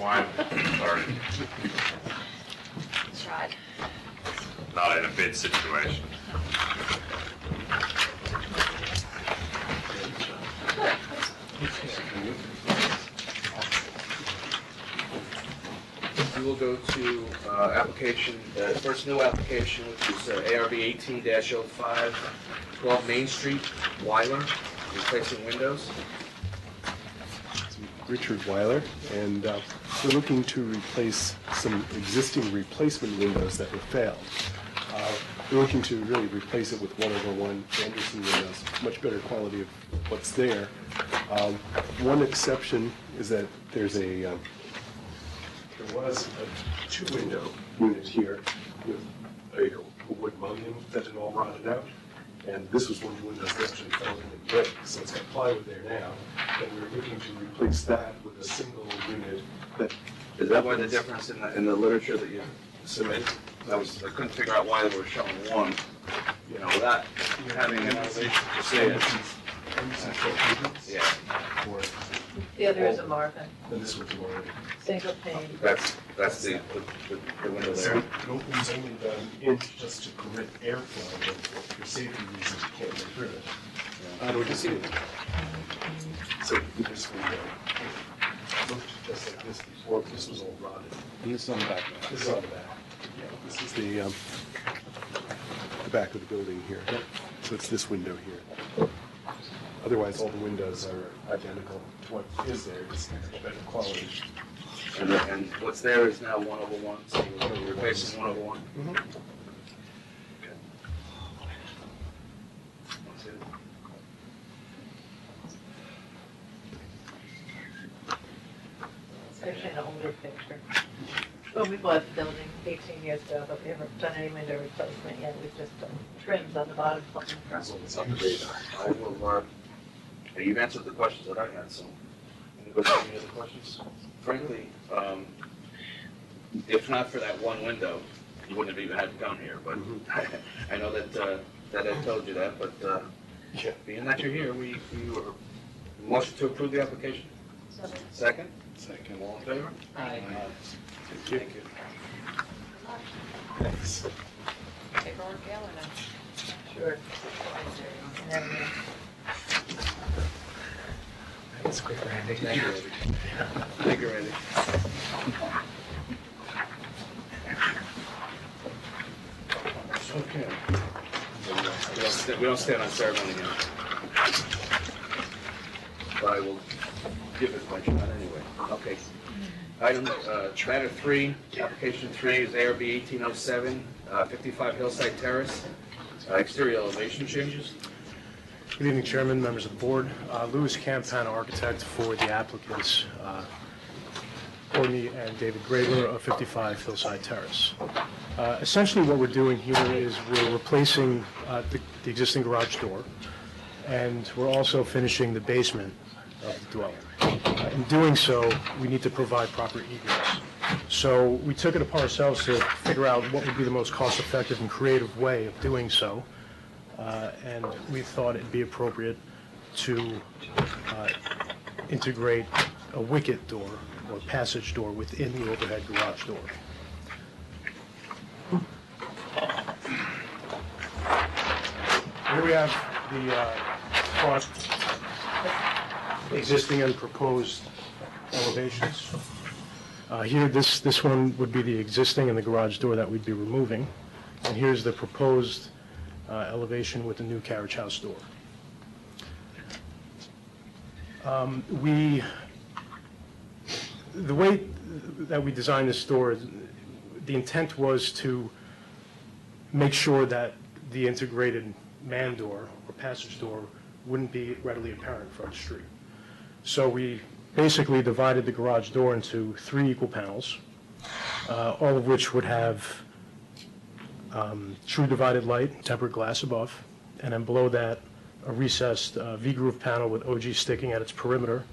wide, or Tried. not in a bid situation. We will go to application, first new application, which is ARB 18-05, 12 Main Street, Weiler, replacing windows. Richard Weiler, and we're looking to replace some existing replacement windows that were failed. We're looking to really replace it with 1/1 Anderson windows, much better quality of what's there. One exception is that there was a two-window unit here with a wood mullion that had all rotted out. And this was one of the windows that actually fell in and break, so it's got plywood there now. And we're looking to replace that with a single unit that. Is that why the difference in the literature that you submitted? I couldn't figure out why they were showing one, you know, without you having an elevation to say it. Yeah. The other is a Marvin, And this was the one. single pane. That's the window there. It opens only about an inch just to permit airflow, and for safety reasons, you can't get through it. We can see it. So this window looked just like this before, this was all rotted. And this is on the back. This is on the back. Yeah, this is the back of the building here. So it's this window here. Otherwise, all the windows are identical to what is there, just better quality. And what's there is now 1/1, so we're replacing 1/1. Mm-hmm. Okay. That's it. It's actually an older picture. Well, we bought the building 18 years ago, but we haven't done any window replacement yet. We've just done trims on the bottom, something in front. It's on the radar. I will, you've answered the questions that I had, so anybody have any other questions? Frankly, if not for that one window, you wouldn't have even had to come here, but I know that I told you that, but Yeah. being that you're here, we were, motion to approve the application? Second? Second. All in favor? Aye. Thank you. Thanks. Paperwork, yeah, or no? Sure. And then That's quick, Randy. Thank you, Randy. Thank you, Randy. Okay. We don't stand on ceremony here. But I will give it my shot anyway. Okay. Item, matter 3, application 3 is ARB 1807, 55 Hillside Terrace, exterior elevation changes. Good evening, Chairman, members of the board. Louis Campana, architect for the applicants, Courtney and David Graber of 55 Hillside Terrace. Essentially what we're doing here is we're replacing the existing garage door, and we're also finishing the basement of the dwelling. In doing so, we need to provide proper egress. So we took it upon ourselves to figure out what would be the most cost-effective and creative way of doing so. And we thought it'd be appropriate to integrate a wicket door or passage door within the overhead garage door. Here we have the front existing and proposed elevations. Here, this one would be the existing and the garage door that we'd be removing. And here's the proposed elevation with the new carriage house door. The way that we designed this door, the intent was to make sure that the integrated man door or passage door wouldn't be readily apparent from the street. So we basically divided the garage door into 3 equal panels, all of which would have true divided light, tempered glass above, and then below that, a recessed V-groove panel with OG sticking at its perimeter.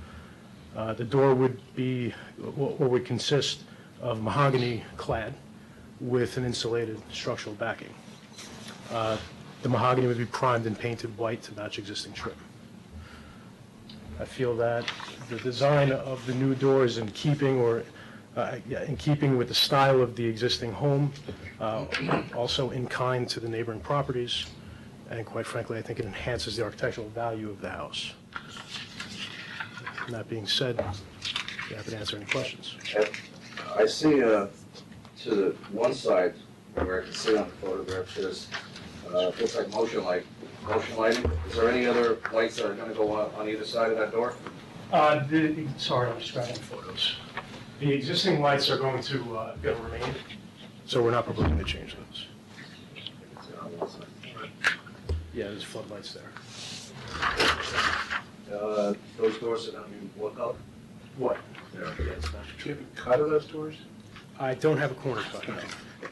The door would be, or would consist of mahogany clad with an insulated structural backing. The mahogany would be primed and painted white to match existing trim. I feel that the design of the new door is in keeping or Yeah, in keeping with the style of the existing home, also in kind to the neighboring properties, and quite frankly, I think it enhances the architectural value of the house. And that being said, you happy to answer any questions. I see to the one side where I can see on the photograph, there's, looks like motion lighting. Is there any other lights that are gonna go on either side of that door? Sorry, I'm just grabbing photos. The existing lights are going to remain, so we're not proposing to change those. Yeah, there's floodlights there. Those doors are gonna be what color? What? Do you have a cut of those doors? I don't have a corner cut, no.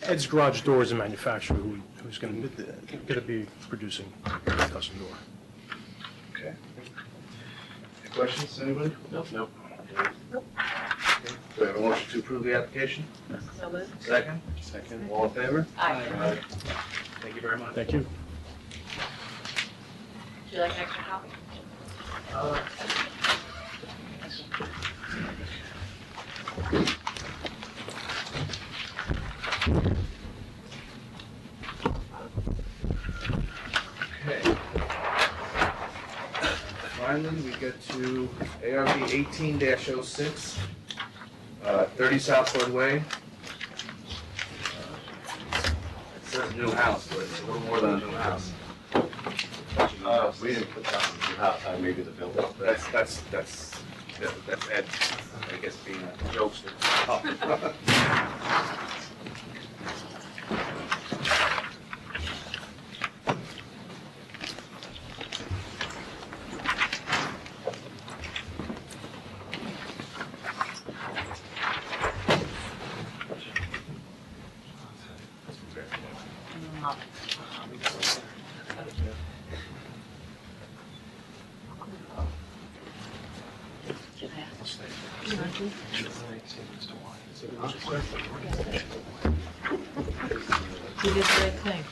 Ed's Garage Door is a manufacturer who's going to be producing a custom door. Okay. Any questions, anybody? Nope. Do we have a motion to approve the application? So moved. Second? Second. All in favor? Aye. Thank you very much. Thank you. Would you like an extra copy? Okay. Finally, we get to ARB 18-06, 30 Southwood Way. It says new house, but it's a little more than a new house. We didn't put that on the house, I maybe the building. That's Ed, I guess, being a jokester. You did the right thing.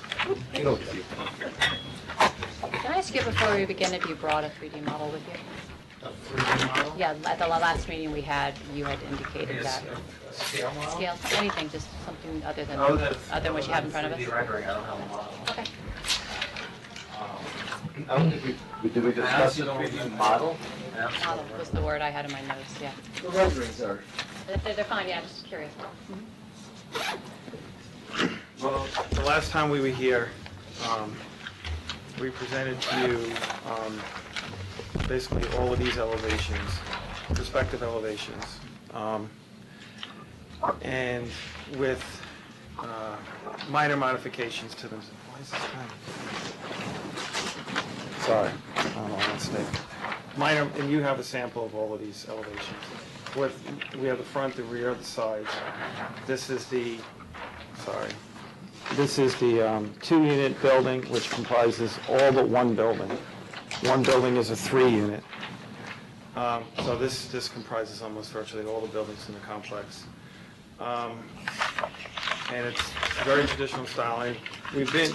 Can I ask you before we begin if you brought a 3D model with you? A 3D model? Yeah, at the last meeting we had, you had indicated that. A scale model? Scale, anything, just something other than Oh, that's- other than what you have in front of us? 3D rendering, I don't have a model. Okay. I don't think did we discuss a 3D model? Model was the word I had in my notes, yeah. The renderings are. They're fine, yeah, I'm just curious. Well, the last time we were here, we presented to you basically all of these elevations, respective elevations, and with minor modifications to them. Why is this kind? Sorry, I don't know why that's there. Minor, and you have a sample of all of these elevations. We have the front, the rear, the sides. This is the, sorry. This is the two-unit building, which comprises all but one building. One building is a three-unit. So this comprises almost virtually all the buildings in the complex. And it's very traditional styling. We've been,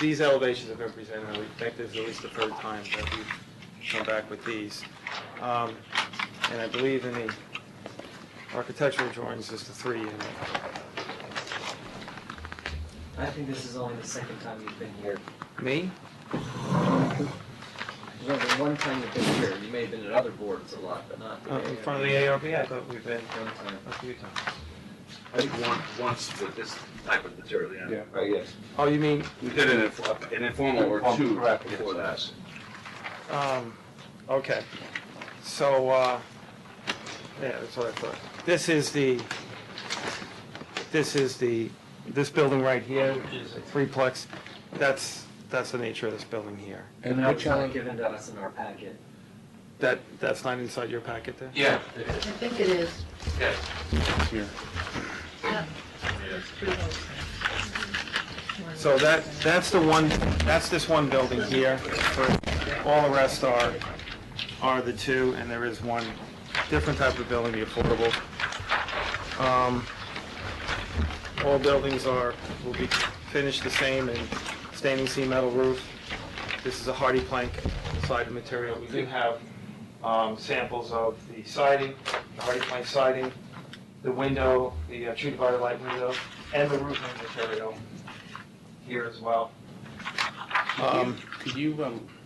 these elevations have been presented, and we think this is at least the third time that we've come back with these. And I believe in the architectural drawings is the three-unit. I think this is only the second time you've been here. Me? There's only one time you've been here. You may have been at other boards a lot, but not. In front of the ARB, I thought we've been One time. a few times. I think once with this type of material, yeah. Right, yes. Oh, you mean, We did an informal or two Correct, before that. okay. So, yeah, that's what I thought. This building right here, which is a threeplex, that's the nature of this building here. And that was not given to us in our packet. That's not inside your packet there? Yeah. I think it is. Yeah. Here. Yeah. So that's this one building here. All the rest are the two, and there is one different type of building, the affordable. All buildings will be finished the same in standing seam metal roof. This is a hardy plank siding material. We do have samples of the siding, the hardy plank siding, the window, the treated by the light window, and the roofing material here as well. Could you,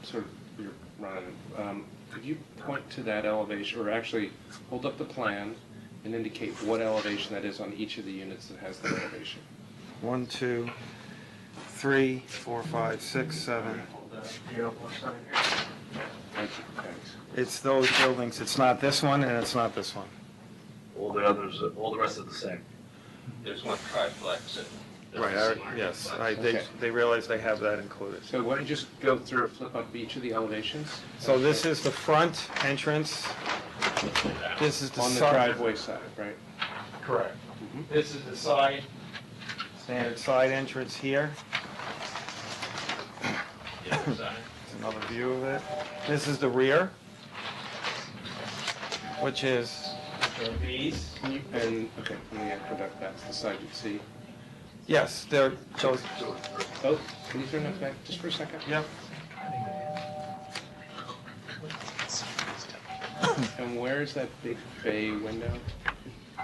sort of, you're running, could you point to that elevation, or actually hold up the plan and indicate what elevation that is on each of the units that has that elevation? 1, 2, 3, 4, 5, 6, 7. Thank you, thanks. It's those buildings. It's not this one and it's not this one. All the others, all the rest are the same. There's one triplex. Right, yes. Okay. They realize they have that included. So why don't you just go through, flip up each of the elevations? So this is the front entrance. This is the On the side. driveway side, right? Correct. Mhm. This is the side, standard side entrance here. It's another view of it. This is the rear, which is these. And, okay, from the aqueduct, that's the side you see. Yes, they're, those, Oh, can you turn that back just for a second? yep. And where is that big bay window?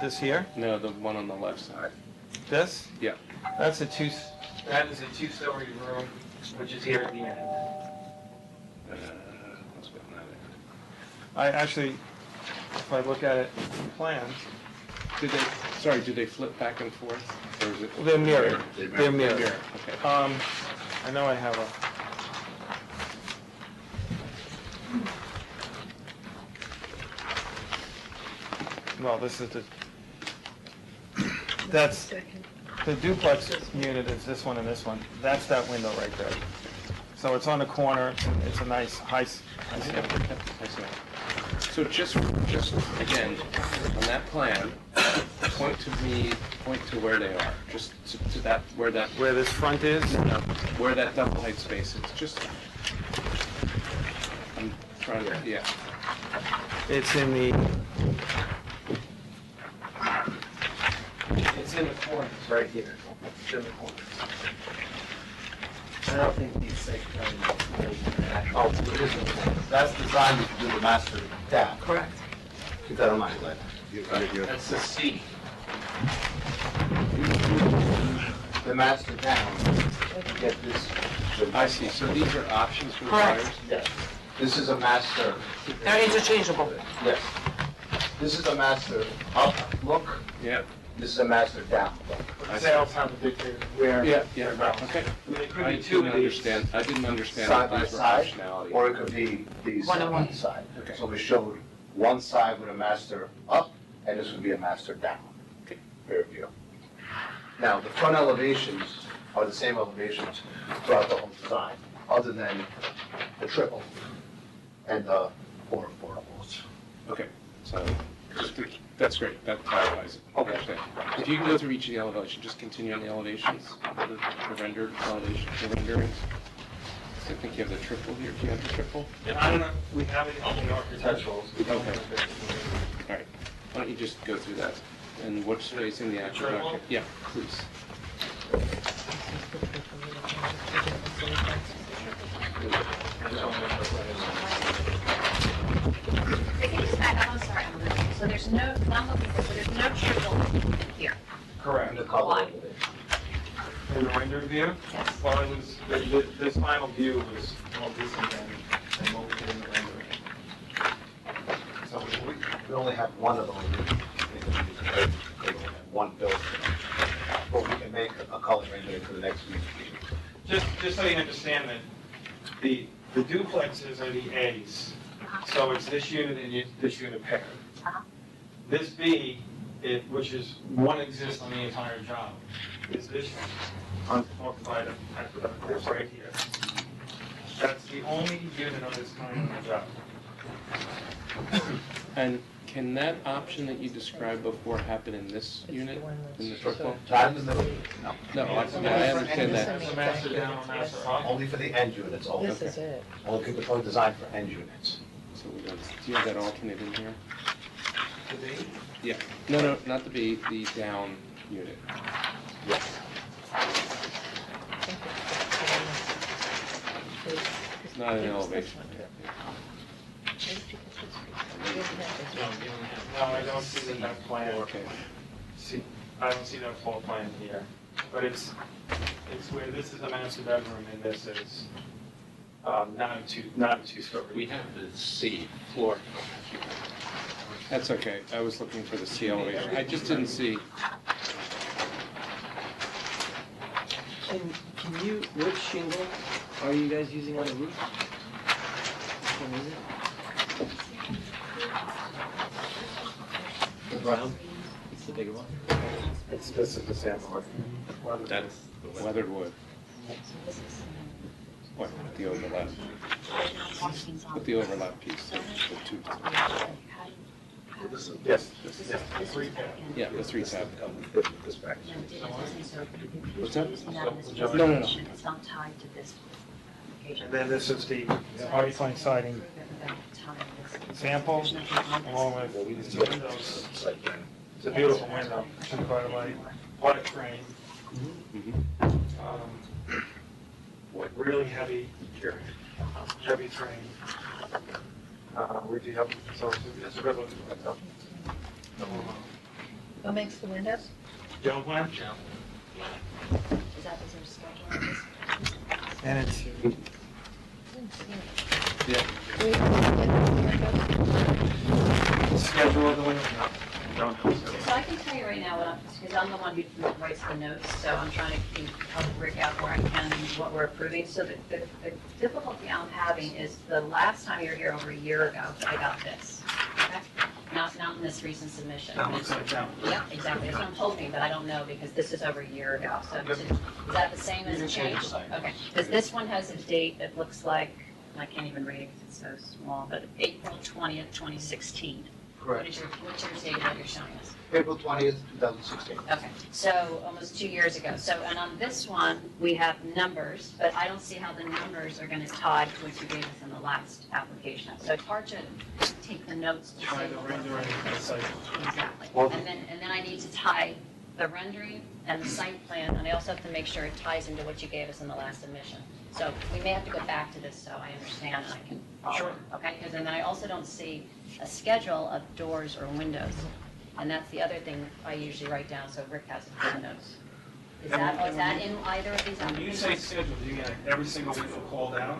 This here, No, the one on the left side. this, Yeah. that is a two-story room, which is here at the end. That's what, not it. I actually, if I look at it in plans, Do they flip back and forth? Or is it? they're mirrored. They're mirrored. Okay. I know I have a. Well, this is that's, the duplex unit is this one and this one. That's that window right there. So it's on the corner, it's a nice high I see. ceiling. I see. So just again, on that plan, point to where they are, just to that, where Where this front is, that double height space is, just, I'm trying to, yeah. it's in the corner, it's right here. It's in the corner. I don't think these say, oh, it isn't. That's designed to do the master down. Correct. Keep that in mind, Glenn. That's the C. The master down, get this. I see, so these are options for the Correct. buyers? This is a master, They're interchangeable. yes. This is a master up look, Yeah, this is a master down look. Sales have a dictator where. yeah, okay. It could I be two didn't of these. understand, I didn't understand Side that by these were side, optionality. or it could be these One on on one. one side. Okay. So we showed one side with a master up, and this would be a master down. Okay. Rear view. Now, the front elevations are the same elevations throughout the whole design, other than the triple and the four affordables. Okay, so, that's great, that clarifies it. I understand. If you can go through each of the elevations, just continue on the elevations, the rendered elevation, the renderings. I think you have the triple here, do you have the triple? I don't know, we have it in the architecturals. We don't have it. All right, why don't you just go through that, and what's facing the actual Triple? document? Yeah, please. I'm sorry, so there's no, I'm looking for, so there's no triple here. Correct. And the color Why? elevation. In the rendered view? Yes. Well, it was, this final view was more recent than what we did in the rendering. So we only have one of those. One building. But we can make a color rendering for the next week. Just so you understand that the duplexes are the A's. So it's this unit and this unit paired. Uh-huh. This B, which is one exists on the entire job, is this on by the this right here. That's the only unit of this kind on the job. And can that option that you described before happen in this unit, in the triple? Not in the middle, no. No, I understand that. That's a master down, master up. Only for the end units, only. This is it. Only people code designed for end units. So we don't, do you have that alternate in here? The B? Yeah, no, not the B, the down unit. Yes. It's not an elevation. No, I don't see that plan. Okay, see, I don't see that floor plan here, but it's where this is a master bedroom and this is, not a two-story. We have the C floor. That's okay, I was looking for the C elevation, I just didn't see, Can you, which shingle are you guys using on the roof? Which one is it? The brown? It's the bigger one? This is the sample. that's weathered wood. What, the overlap? With the overlap piece, the two, Yes. yeah, the three tab. This back. What's that? No, no. It's not tied to this. And then this is the hardy plank siding sample, along with the windows. It's a beautiful window, by the way, water train. Really heavy train. We do have, so it's a good look. What makes the windows? Joe plan? Is that the schedule of this? And it's, schedule of the window? No, don't know. So I can tell you right now, because I'm the one who writes the notes, so I'm trying to help Rick out where I can what we're approving. So the difficulty I'm having is the last time you were here over a year ago, I got this. Okay? Not in this recent submission. That looks like that. Yeah, exactly. That's what I'm hoping, but I don't know because this is over a year ago. So is that the same as You it can change changed? the sign. Okay. Because this one has a date that looks like, I can't even read it because it's so small, but April 20th, 2016. What's your date that you're showing us? April 20th, 2016. Okay, so almost 2 years ago. So, and on this one, we have numbers, but I don't see how the numbers are going to tie to what you gave us in the last application. So it's hard to take the notes to Try say the what we're rendering approving. of the site. Exactly. Well- And then I need to tie the rendering and the site plan, and I also have to make sure it ties into what you gave us in the last submission. So we may have to go back to this so I understand and I can follow. Sure. Okay, because then I also don't see a schedule of doors or windows. And that's the other thing I usually write down, so Rick has it for the notes. Is that in either of these When you applications? say schedule, do you mean like every single window called out?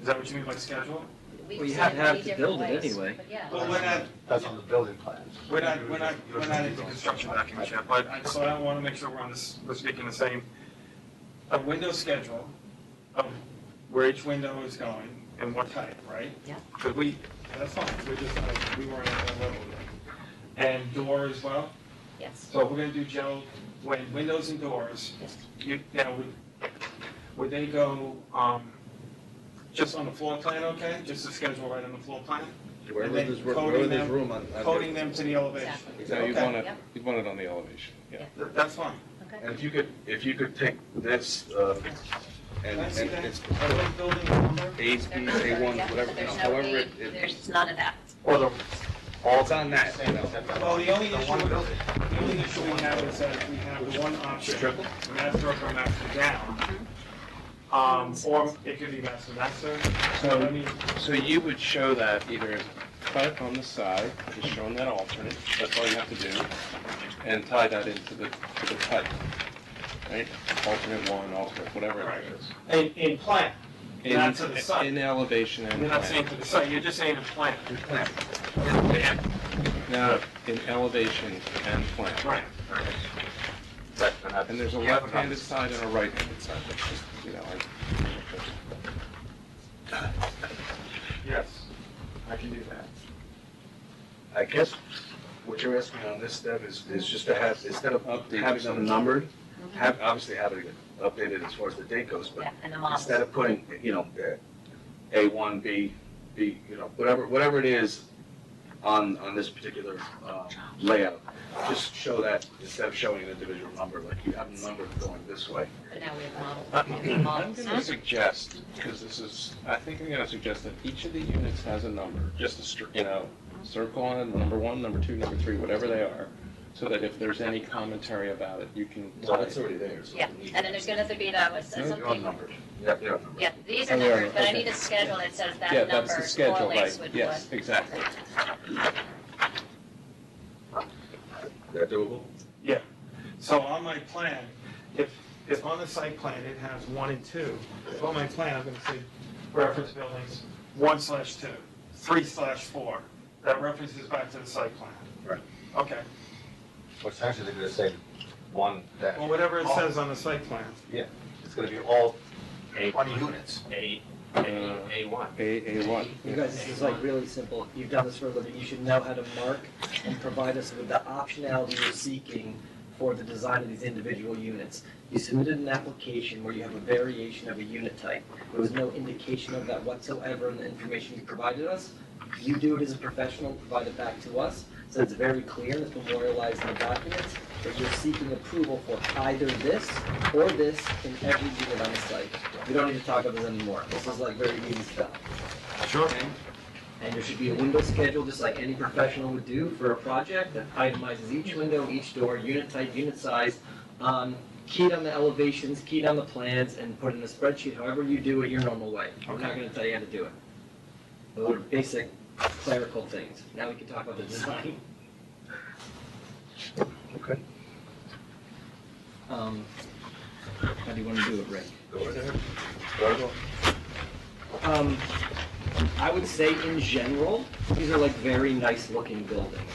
Is that what you mean by schedule? We Well, you say have to have many to different build it ways, anyway. But yeah. Well, we're not, That's on the building plans. we're not into construction documents yet, but so I want to make sure we're speaking the same. A window schedule of where each window is going and what type, right? Yeah. Because that's fine, we weren't at that level yet. And door as well? Yes. So we're gonna do, Joe, when windows and doors, Yes. would they go, just on the floor plan, okay? Just a schedule right on the floor plan? Wherever then there's, coding wherever there's them- room on. Coding them to the elevation? Exactly. So you Okay. want it, Yep. you want it on the elevation, yeah. That's fine. Okay. And if you could take this, and Can I see that? it's Are they building number? A's, B's, A1, Yeah, whatever, but there's no however date, it, there's none of that. Or the, it's on that, you know. well, the only issue we have is that we have the one option, master up or master down. Or it could be master. So, I mean, So you would show that either cut on the side, just showing that alternate, that's all you have to do, and tie that into the cut, right? Alternate one, alternate, whatever it is. in plan, not to the site. In elevation and You're not saying plan. to the site, you're just saying in plan. No, in elevation and plan. Right. And there's a left-handed side and a right-handed side, that's just, you know, Yes, I can do that. I guess what you're asking on this step is just to have, instead of Update having them something. numbered, obviously having it updated as far as the date goes, but Yeah, and the models. instead of putting, A1, B, whatever it is on this particular layout, just show that instead of showing an individual number, like you have a number going this way. But now we have models. I'm Models. going to suggest, because I think I'm going to suggest that each of the units has a number, just circle on it, number 1, number 2, number 3, whatever they are, so that if there's any commentary about it, you can. Well, that's already there. so Yeah, we need and then there's gonna have to be that with They're on something. numbered. Yep, they're on numbered. Yeah, these are Oh, they are, numbers, but I okay. need a schedule that says that Yeah, number that's the schedule, correlates right, with yes, what. exactly. Is that doable? Yeah. So on my plan, if on the site plan it has 1 and 2, if on my plan I'm gonna say reference buildings 1/2, 3/4, that references back to the site plan. Right. Okay. Well, essentially, they're gonna say one dash. Well, whatever it says on the site plan. Yeah, it's gonna be all 20 units. A1. A1. You guys, this is like really simple. You've done this for a living. You should know how to mark and provide us with the optionality you're seeking for the design of these individual units. You submitted an application where you have a variation of a unit type. There was no indication of that whatsoever in the information you provided us. You do it as a professional, provide it back to us, so it's very clear and it's memorialized in the documents that you're seeking approval for either this or this in every unit on the site. We don't need to talk about this anymore. This is like very easy stuff. Sure. Okay? And there should be a window schedule, just like any professional would do for a project, that itemizes each window, each door, unit type, unit size, keyed on the elevations, keyed on the plans, and put in a spreadsheet, however you do it your normal way. I'm not gonna tell you how to do it. Those are basic clerical things. Now we can talk about the design. Okay. How do you wanna do it, Rick? I would say in general, these are like very nice looking buildings.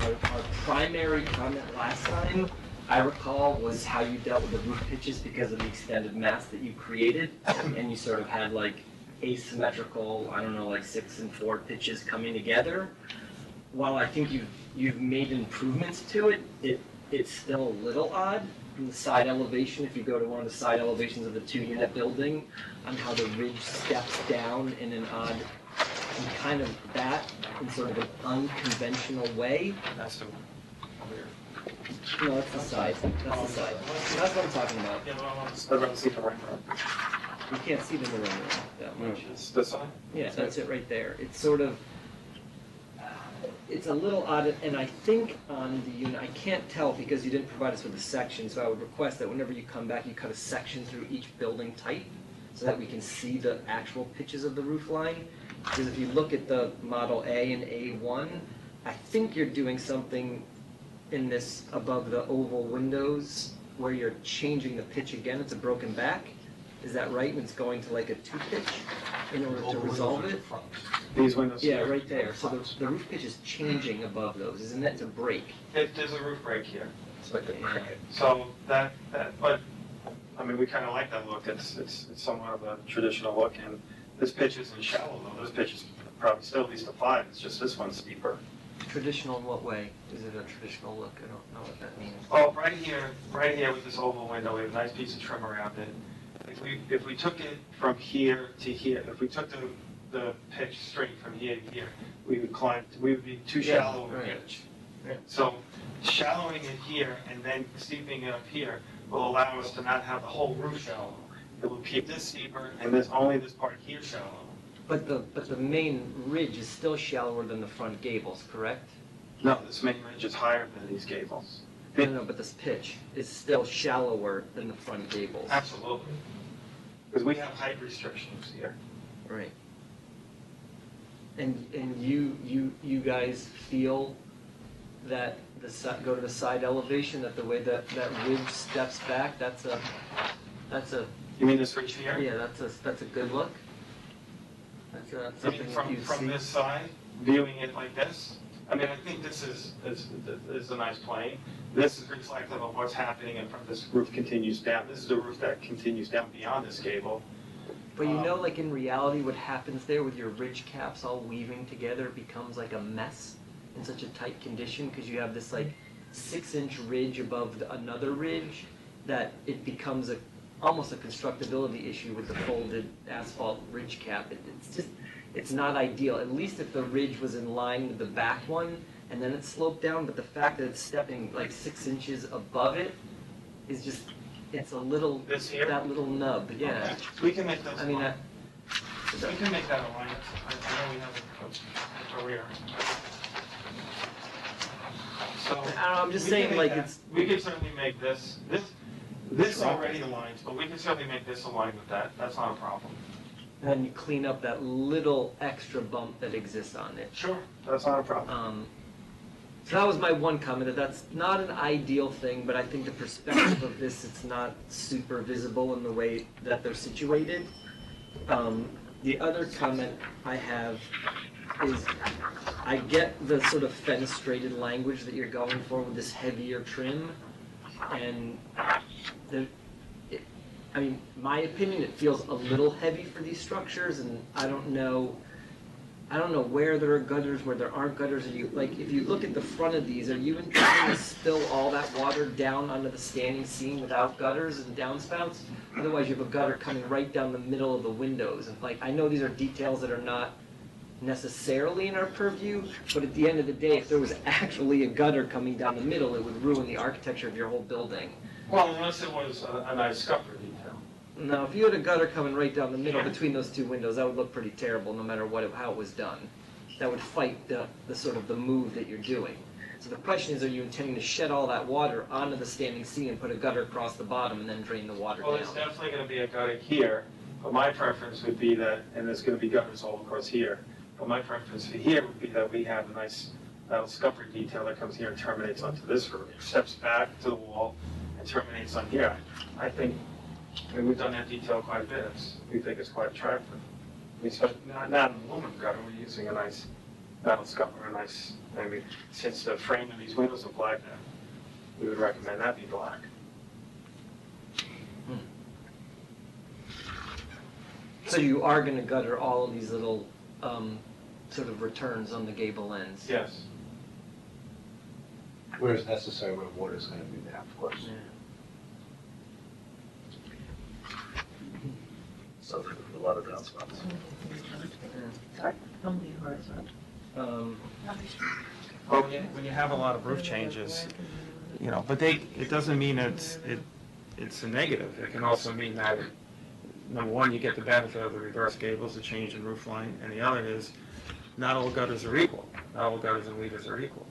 Our primary comment last time, I recall, was how you dealt with the roof pitches because of the extended mass that you created. And you sort of had like asymmetrical, I don't know, like 6 and 4 pitches coming together. While I think you've made improvements to it, it's still a little odd from the side elevation, if you go to one of the side elevations of the 2-unit building, on how the ridge steps down in an odd, and kind of that, in sort of an unconventional way. That's the weird. No, that's the side, that's the side. That's what I'm talking about. Yeah, but I don't see the rendering. You can't see the mirror that much. It's this side? Yeah, that's it right there. It's sort of, it's a little odd, and I think on the unit, I can't tell because you didn't provide us with a section, so I would request that whenever you come back, you cut a section through each building type so that we can see the actual pitches of the roof line. Because if you look at the Model A and A1, I think you're doing something in this above the oval windows where you're changing the pitch again. It's a broken back. Is that right? And it's going to like a 2 pitch in order to resolve it? These windows Yeah, here. right there. So the roof pitch is changing above those, isn't it? It's a break. There's a roof break here. It's like a cricket. So but, I mean, we kind of like that look. It's somewhat of a traditional look, and this pitch isn't shallow though. This pitch is probably still at least a 5. It's just this one's steeper. Traditional in what way? Is it a traditional look? I don't know what that means. Oh, right here with this oval window, we have a nice piece of trim around it. If we took it from here to here, if we took the pitch straight from here to here, we would be too shallow of a right. pitch. Yeah. So shallowing it here and then steepening it up here will allow us to not have the whole roof shallow. It will keep this steeper and only this part here shallow. But the main ridge is still shallower than the front gables, correct? No, this main ridge is higher than these gables. No, but this pitch is still shallower than the front gables. Absolutely. Because we have height restrictions here. Right. And you guys feel that go to the side elevation, that the way that ridge steps back, that's a You mean this ridge here? yeah, that's a good look? That's I mean, something that you from see? this side, viewing it like this, I mean, I think this is a nice plane. This is reflective of what's happening in front. This roof continues down. This is the roof that continues down beyond this gable. But you know, like in reality, what happens there with your ridge caps all weaving together becomes like a mess in such a tight condition because you have this like 6-inch ridge above another ridge that it becomes almost a constructability issue with the folded asphalt ridge cap. It's not ideal. At least if the ridge was in line with the back one and then it sloped down, but the fact that it's stepping like 6 inches above it is just, it's a little, This here? that little nub, yeah. Okay. We can make those. I mean, we can make that a line. I know we have a rear. So I don't know, I'm just we saying, can like, make that. it's, We could certainly make this already aligns, but we can certainly make this align with that. That's not a problem. and then you clean up that little extra bump that exists on it. Sure. That's not a problem. So that was my one comment, that that's not an ideal thing, but I think the perspective of this, it's not super visible in the way that they're situated. The other comment I have is, I get the sort of fenestrated language that you're going for with this heavier trim, and I mean, my opinion, it feels a little heavy for these structures, and I don't know where there are gutters, where there aren't gutters. Are you, like, if you look at the front of these, are you intending to spill all that water down onto the standing seam without gutters and downspouts? Otherwise, you have a gutter coming right down the middle of the windows. And like, I know these are details that are not necessarily in our purview, but at the end of the day, if there was actually a gutter coming down the middle, it would ruin the architecture of your whole building. Well, unless it was a nice scupper detail. Now, if you had a gutter coming right down the middle between those two windows, that would look pretty terrible, no matter how it was done. That would fight the sort of the move that you're doing. So the question is, are you intending to shed all that water onto the standing seam and put a gutter across the bottom and then drain the water Well, down? there's definitely gonna be a gutter here, but my preference would be that, and there's gonna be gutters all across here, but my preference for here would be that we have a nice metal scupper detail that comes here and terminates onto this roof, steps back to the wall and terminates on here. I think, I mean, we've done that detail quite a bit. We think it's quite attractive. We spent, not in the aluminum gutter, we're using a nice metal scupper, I mean, since the frame of these windows are black, we would recommend that be black. So you are going to gutter all of these little sort of returns on the gable ends? Yes. Where it's necessary, where water's gonna be there, of course. Yeah. So there's a lot of downspouts. Sorry? Only horizontal. Well, when you have a lot of roof changes, you know, but it doesn't mean it's a negative. It can also mean that, number one, you get the benefit of the reverse gables, the change in roof line, and the other is, not all gutters are equal. Not all gutters and leaders are equal.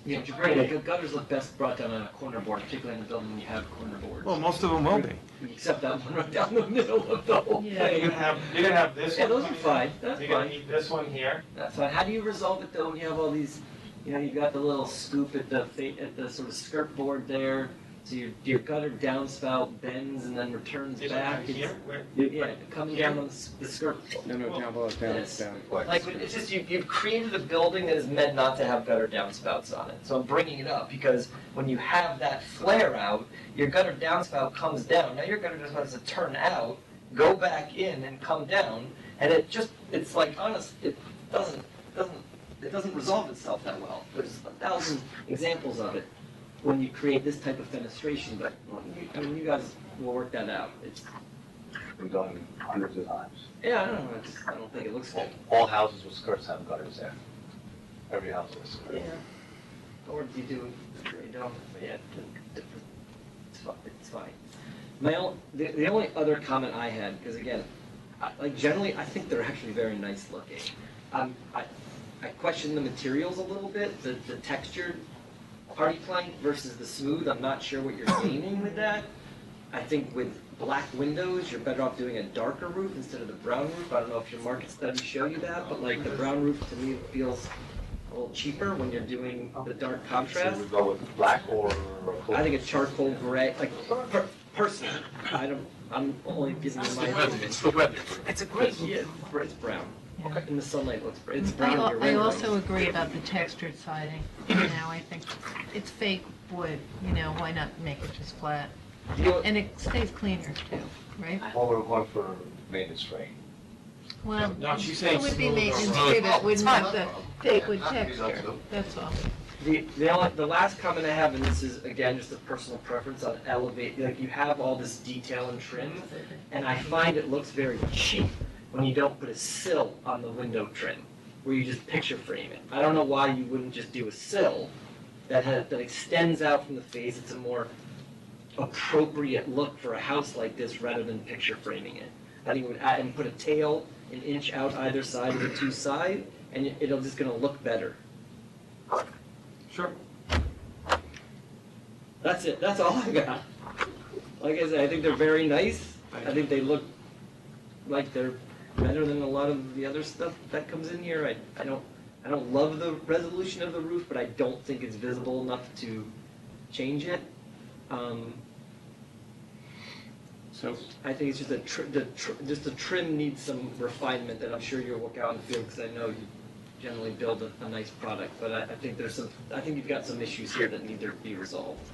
Yeah, but you're right. The gutters look best brought down on a corner board, particularly in a building when you have corner boards. Well, most of them will be. Except that one right down the middle of the whole Yeah. thing. You're gonna have this Yeah, one. those are coming in. fine. That's You're gonna fine. need this one here. That's fine. How do you resolve it though when you have all these, you've got the little scoop at the sort of skirt board there, so your gutter downspout bends and then returns Is it back. right here? Yeah, coming down on the skirt. No, down below, down, Yes. down. Like, it's just, you've created a building that is meant not to have gutter downspouts on it. So I'm bringing it up because when you have that flare out, your gutter downspout comes down. Now your gutter downspout has to turn out, go back in and come down, and it's like, honest, it doesn't resolve itself that well. There's 1,000 examples of it when you create this type of fenestration, but, you guys will work that out. We've done hundreds of times. Yeah, I don't know, I don't think it looks good. All houses with skirts have gutters there. Every house has a skirt. Yeah. Or you do, you don't, yeah, it's fine. The only other comment I had, because again, generally, I think they're actually very nice looking. I question the materials a little bit, the textured hardy plank versus the smooth. I'm not sure what you're gaining with that. I think with black windows, you're better off doing a darker roof instead of the brown roof. I don't know if your market studies show you that, but like the brown roof to me feels a little cheaper when you're doing the dark So contrast. we go with black or? I think a charcoal gray, like personally, I'm only giving you my opinion. It's the weather. It's a great, yeah, it's brown. Yeah. In the sunlight, it looks, it's brown in your I rendering. also agree about the textured siding. I think it's fake wood, why not make it just flat? You know, And it stays cleaner too, right? Well, we're going for maintenance free. Well, No, she's it saying would be smooth or maintenance rough. too, but it wouldn't have the fake wood Yeah, texture, too. that's all. the last comment I have, and this is again just a personal preference on elevate, like you have all this detail and trim, and I find it looks very cheap when you don't put a sill on the window trim, where you just picture frame it. I don't know why you wouldn't just do a sill that extends out from the face. It's a more appropriate look for a house like this rather than picture framing it. I think it would add, and put a tail an inch out either side of the two side, and it'll just gonna look better. Sure. That's it, that's all I got. Like I said, I think they're very nice. I think they look like they're better than a lot of the other stuff that comes in here. I I don't love the resolution of the roof, but I don't think it's visible enough to change it. So, I think it's just just the trim needs some refinement that I'm sure you'll work out in the field, because I know you generally build a nice product, but I think I think you've got some issues here that need to be resolved.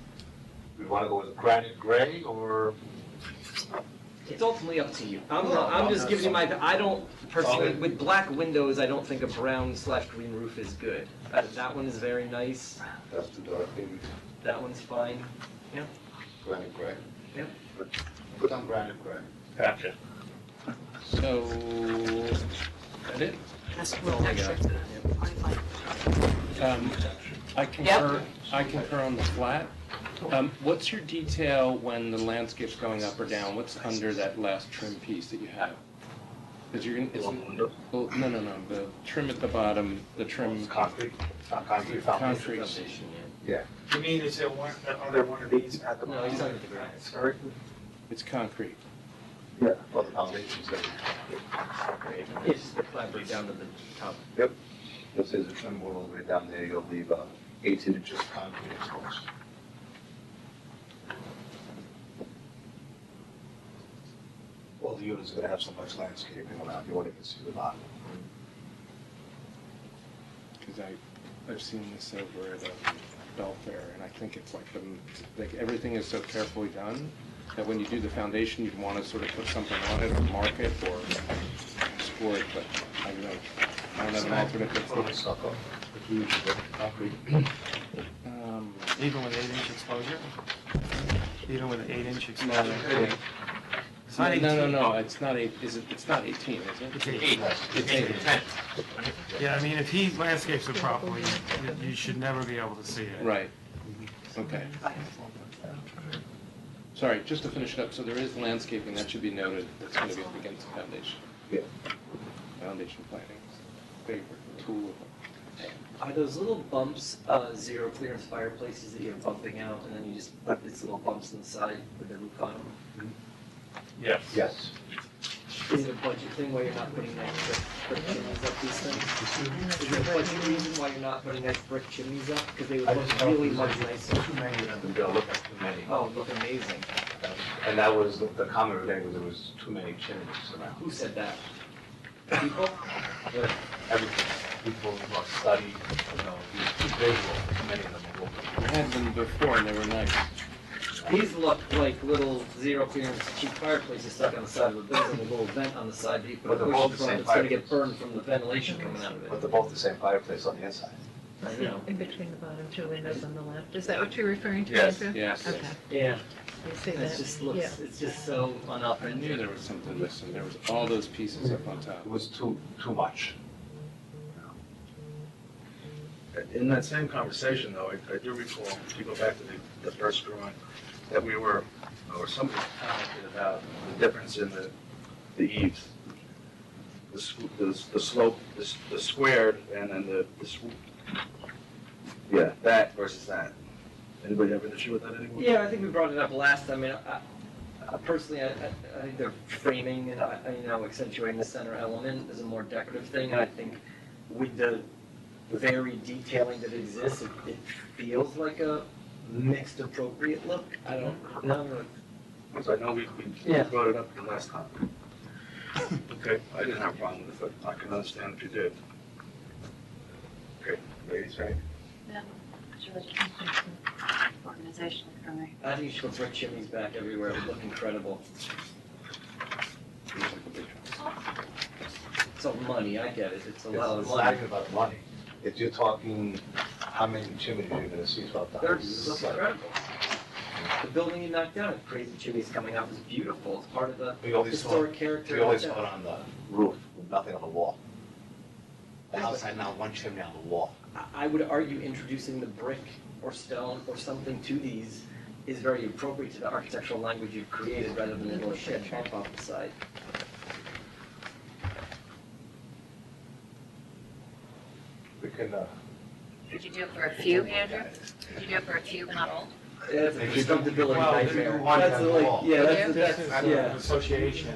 We want to go with granite gray or? It's ultimately up to you. I'm just giving you I don't personally, with black windows, I don't think a brown/green roof is good. That one is very nice. That's the dark maybe. That one's fine. Granite gray. Yep. Put on granite gray. Gotcha. so, that it? That's all I got. I concur on the flat. What's your detail when the landscape's going up or down? What's under that last trim piece that you have? Because you're gonna, well, no, the trim at the bottom, the trim. Concrete. It's not concrete foundation. Concrete. Yeah. You mean, is there one, are there one of these at the No, bottom? he's talking about the granite. Sorry? It's concrete. Yeah. Well, the foundation's there. It's just the clapboard down to the top. Yep. You'll see the trim all the way down there, you'll leave 18 inches of concrete exposed. All the units are gonna have so much landscaping around, you won't even see the bottom. Because I've seen this over at Belfair, and I think it's like everything is so carefully done that when you do the foundation, you'd want to sort of put something on it or mark it or score it, but I don't have an alternate. Put on stucco. Concrete. Even with 8-inch exposure? Even with an 8-inch exposure? It's not 18. No, it's not it's not 18, is it? It's 8. It's 8. Yeah, I mean, if he landscapes it properly, you should never be able to see it. Right. Okay. Sorry, just to finish it up, so there is landscaping, that should be noted, that's going to be up against the foundation. Yeah. Foundation planning, favorite tool. Are those little bumps, zero clearance fireplaces that you're bumping out, and then you just put these little bumps on the side with the roof on them? Yes. Yes. Is it a budget thing why you're not putting nice brick chimneys up these things? Is there a budget reason why you're not putting nice brick chimneys up? Because they would look really much nicer. Too many of them, they'll look like too many. Oh, look amazing. And that was the comment we were getting, was there was too many chimneys around. Who said that? People? Everything. People who study, too visual, too many of them will look. We had them before and they were nice. These look like little zero clearance cheap fireplaces stuck on the side of the building, a little vent on the side that you put But a they're push both in the front, same it's gonna get fireplace. burned from the ventilation coming out of But it. they're both the same fireplace on the inside. I know. In between the bottom two windows on the left. Is that what you're referring to, Yes, Andrew? yes. Okay. Yeah, You see it that? just Yeah. looks, it's just so I knew unauthentic. there was something missing, there was all those pieces up on top. It was too much. In that same conversation, though, I do recall, if you go back to the first drawing, that we were, or somebody commented about the difference in the eaves. The slope, the squared, and then the swoop. Yeah, that versus that. Anybody have an issue with that anymore? Yeah, I think we brought it up last time. I mean, I personally, I think the framing and, accentuating the center element is a more decorative thing. And I think with the very detailing that exists, it feels like a mixed appropriate look. I don't know. So I know we Yeah. brought it up the last time. Okay, I didn't have a problem with it. I can understand if you did. Okay, ladies, right? It's really organization for me. I think you should put brick chimneys back everywhere. It would look incredible. It's all money, I get it. It's a lot of It's money. not about money. If you're talking how many chimneys you're gonna see throughout the They're house. look incredible. The building you knocked down, with crazy chimneys coming up, is beautiful. It's part of the We always historic character. We of always the put town. on the roof, with nothing on the wall. The house had now one chimney on the wall. I would argue introducing the brick or stone or something to these is very appropriate to the architectural language you've created rather than a little shed bump off the side. We can, Did you do it for a few, Andrew? Did you do it for a few, not all? It's a constructability Well, you nightmare. want That's that like, wall. yeah, Yeah. that's, yeah, Association.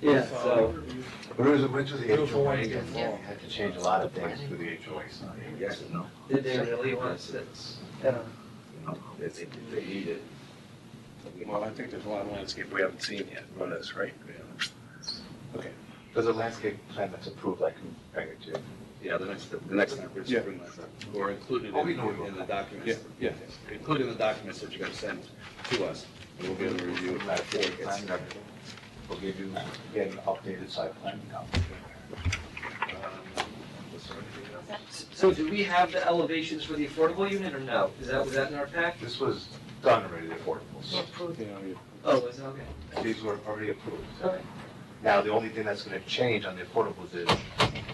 yeah, so, When we went to the Beautiful HOA, Wednesday we fall. had to change a lot of things for the HOA sign. Yes and no. did they really want to, yeah. They need it. Well, I think there's a lot of landscape we haven't seen yet, on this, right? Okay. There's a landscape plan that's approved, I can bring it to you. Yeah, the next time, Rich, Yeah. bring that up. Or included Oh, we know we will. in the documents. Yeah, Included in the documents that you're gonna send to us. And we'll be able to review it before it gets. Plan, we'll give you, again, an updated site plan. So do we have the elevations for the affordable unit or no? Was that in our pack? This was done already, the affordables. You know, you- Oh, was it, okay. These were already approved. Okay. Now, the only thing that's gonna change on the affordables is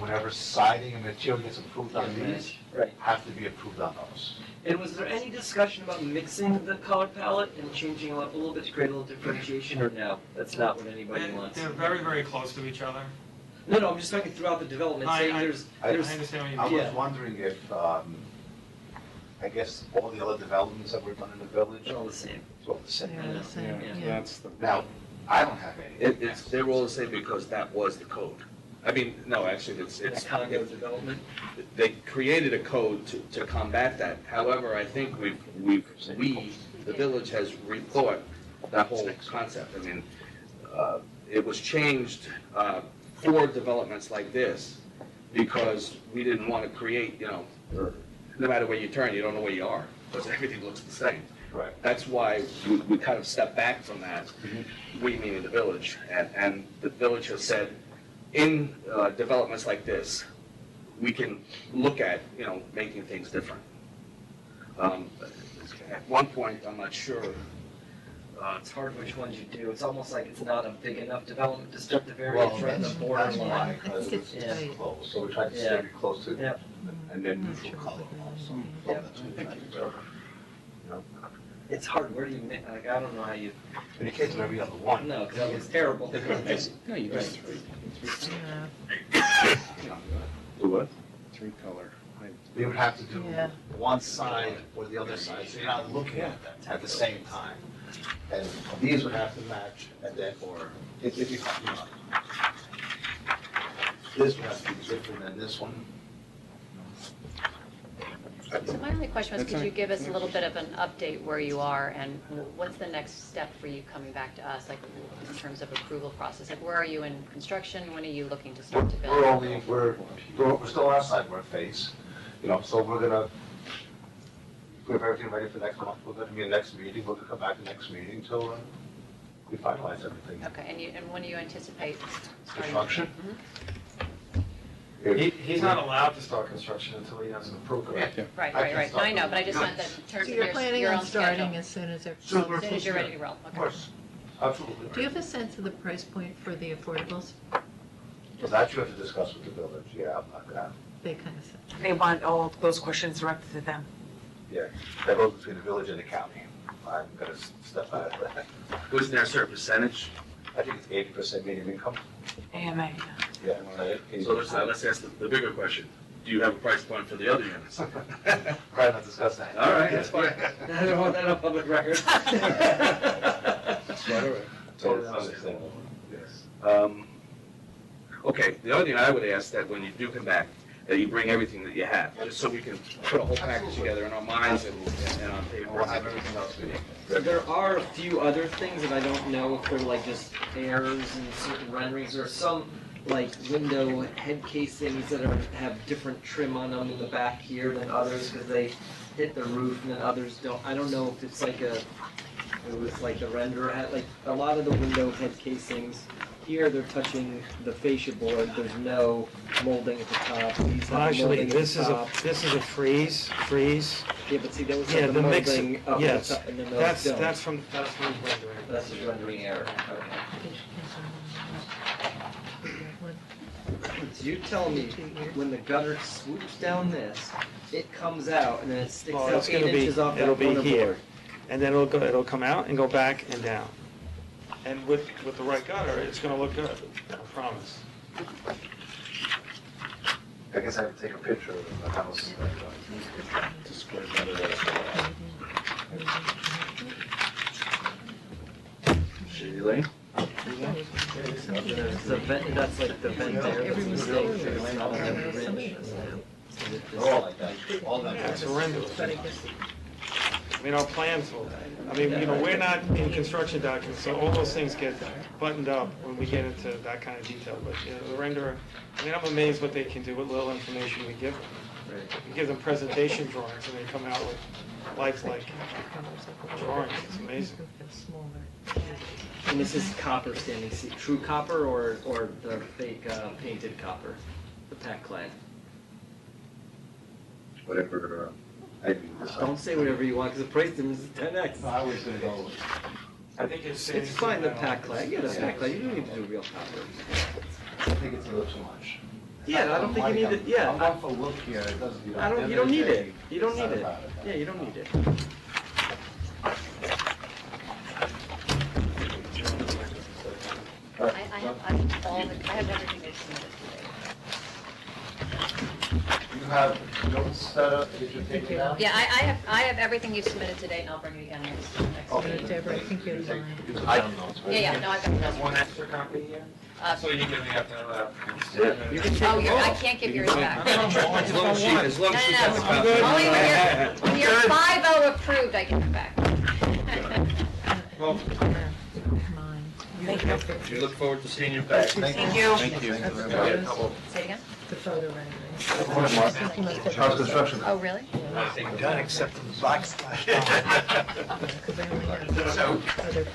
whenever siding and material gets approved on these, Right. have to be approved on those. And was there any discussion about mixing the color palette and changing it up a little bit to create a little differentiation, or no? That's not what anybody wants? They're very, very close to each other. No, I'm just talking throughout the development, saying there's, I- I understand what you I mean. was Yeah. wondering if, I guess all the other developments that were done in the village, they're all the same. it's all the same. Yeah, the same, Yeah, yeah. that's the. Now, I don't have any. It's, they were all the same because that was the code. I mean, no, actually, it's, Condo development? they created a code to combat that. However, I think we, the village has rethought that whole concept. I mean, it was changed, for developments like this because we didn't want to create, no matter where you turn, you don't know where you are because everything looks the same. Right. That's why we kind of stepped back from that, we meaning the village. And the village has said, in developments like this, we can look at, making things different. At one point, I'm not sure, It's hard which ones you do. It's almost like it's not a big enough development to start the very Well, front, the that's borderline. why, I because think it's it's Yeah. tight. close, so we tried to Yeah. stay close to, Yeah. and then I'm not neutral sure color what also. that is. Well, that's what I- It's hard. Where do you make, like, I don't know how you, In the case of every other one. no, because that was terrible. No, you just Yeah. do what? three color. You would have to do Yeah. one side or the other side, so you're not looking at them at the same time. And these would have to match, and then, or, if you, this would have to be different than this one. So my only question was, That's could you fine. give us a little bit of an update where you are and what's the next step for you coming back to us, like in terms of approval process? Like where are you in construction? When are you looking to start to build? We're still on our side work phase, so we're gonna, we have everything ready for next month. We're gonna be in the next meeting, we're gonna come back to the next meeting till we finalize everything. Okay, and when do you anticipate starting? Construction? He's not allowed to start construction until he has an approval. Right. No, I know, but I just meant that in terms So of you're planning your on own starting schedule. as soon as they're. As soon as you're ready to roll, Of okay. course, absolutely. Do you have a sense of the price point for the affordables? Well, that you have to discuss with the village, yeah, I'm not gonna, They kind of said. They want all those questions directed to them. yeah, that goes between the village and the county. I'm gonna step out of that. Wasn't there a certain percentage? I think it's 80% median income, AMA. yeah. So let's ask the bigger question. Do you have a price point for the other units? Probably not discuss that. All right, that's fine. I don't want that on public record. Totally understandable. Yes. Okay, the other thing I would ask that when you do come back, that you bring everything that you have, just so we can put a whole package together in our minds and on We'll paper. have everything else we need. So there are a few other things that I don't know if they're like just errors and certain renderings, or some like window head casings that have different trim on them in the back here than others because they hit the roof and then others don't. I don't know if it's like it was like the renderer had, like a lot of the window head casings, here they're touching the fascia board, there's no molding at the top. These have Actually, molding at the this is a, top. this is a freeze. Yeah, but see, those Yeah, have the the mix, molding up at the yes. top and then those That's, don't. that's from rendering. That's just rendering error, okay. So you tell me, when the gutter swoops down this, it comes out and then it sticks Well, out it's 8 gonna be, inches off that it'll be corner here. board. And then it'll come out and go back and down. And with the right gutter, it's gonna look good, I promise. I guess I have to take a picture of the house. Elaine? There's the vent, that's like the vent there, that's the mistake, it's not on the ridge. They're all like that, all that. Yeah, it's horrendous. I mean, our plans, I mean, you know, we're not in construction documents, so all those things get buttoned up when we get into that kind of detail, but, you know, the renderer, I mean, I'm amazed what they can do with little information we give them. We give them presentation drawings, and they come out with lifelike drawings, it's amazing. And this is copper standing seam, true copper or the fake painted copper, the packed clay? Whatever, I do this. Don't say whatever you want, because the price difference is 10x. I was gonna go with. I think it's. It's fine, the packed clay, yeah, the packed clay, you don't need to do real copper. I think it's a little too much. Yeah, I don't think you need it, yeah. I'm going for look here, it doesn't, you know. You don't need it, you don't need it. Yeah, you don't need it. I have everything they submitted today. You have notes set up, that you're taking down? Yeah, I have everything you submitted today, and I'll bring it again next Okay. Deborah, I think you're fine. Yeah, no, I've got Have it. one extra copy here? So you can have to, You can take Oh, them I all. can't give yours back. As long as she, as long as she gets a No, copy. no, no. Only when you're 5-0 approved, I give it back. well, Thank you. We look forward to seeing you back. Thank you. Thank you. Say it again? The photo rendering. Charles Construction. Oh, really? Done, except for the black splash. Because I only have other